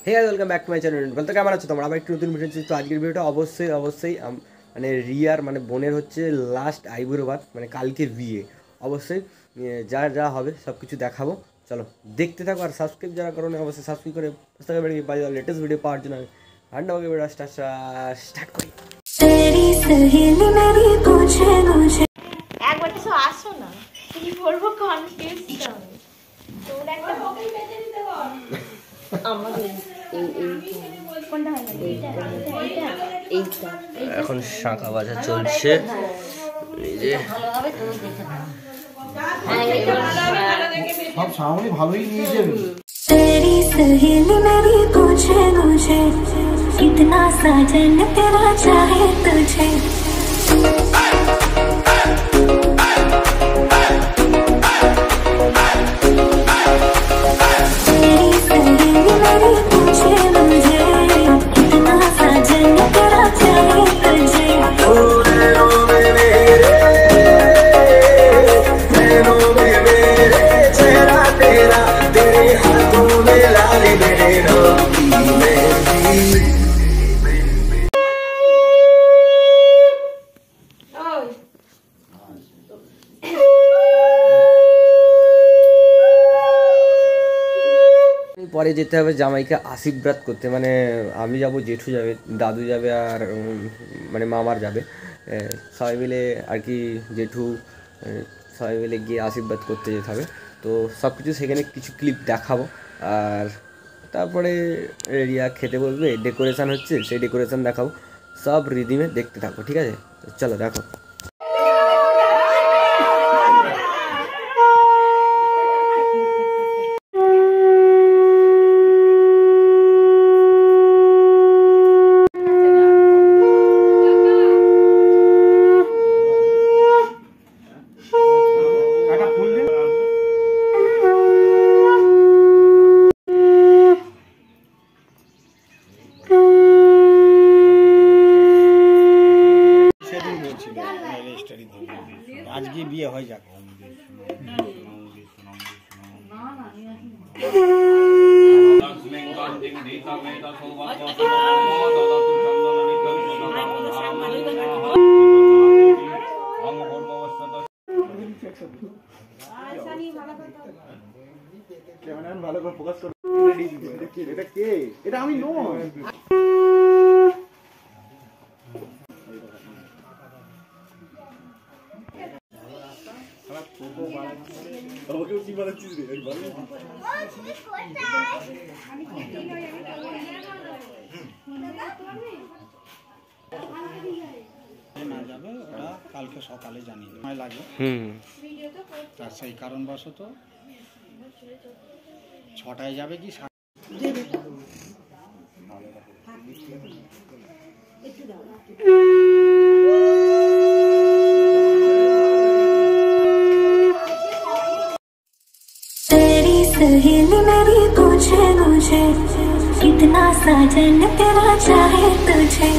Hey guys, welcome back to my channel. বলতে কেমন আছো তোমরা? আবার একটু নতুন ভিডিও। তো আজকের ভিডিওটা অবশ্যই মানে রিয়ার মানে বোনের হচ্ছে লাস্ট আইবুড়ো ভাত, মানে কালকে বিয়ে। অবশ্যই যা যা হবে সব কিছু দেখাবো। চলো দেখতে থাকো, আর সাবস্ক্রাইব যারা করো না অবশ্যই সাবস্ক্রাইব করে লেটেস্ট ভিডিও পাওয়ার জন্য হান্ডাবাগে ভিডিও স্টার্ট করি। একবার তো আসো না, কি করবো কনফিউশন। তোমরা একটা বকেই বেঁচে দিতে পারো আমাদের এখন শাঁখা বাজা চলছে। সব সামনে ভালোই নিয়ে যাবে। तेरी सहेली मेरी पूछे मुझे कितना साजन तेरा चाहे तुझे। तेरी सहेली मेरी पूछे मुझे कितना साजन तेरा चाहे तुझे। পরে যেতে হবে জামাইকে আশীর্বাদ করতে, মানে আমি যাব, জেঠু যাবে, দাদু যাবে, আর মানে মামার যাবে, সবাই মিলে আর কি। জেঠু সবাই মিলে গিয়ে আশীর্বাদ করতে যেতে হবে। তো সব কিছু সেখানে কিছু ক্লিপ দেখাবো। আর তারপরে রিয়া খেতে বলবে, ডেকোরেশান হচ্ছে, সেই ডেকোরেশান দেখাবো। সব রিদিমে দেখতে থাকো, ঠিক আছে? চলো দেখো। আজকে বিয়ে হয়ে যাক। ভালো করে ফোকাস করো। এটা কে? এটা আমি নই। কি বানাচ্ছিস রে? না যাবে, ওরা কালকে সকালে জানিয়ে সময় লাগে। তার সেই কারণবশত 6টায় যাবে কি सहेली मेरी पूछे मुझे कितना साजन तेरा चाहे तुझे।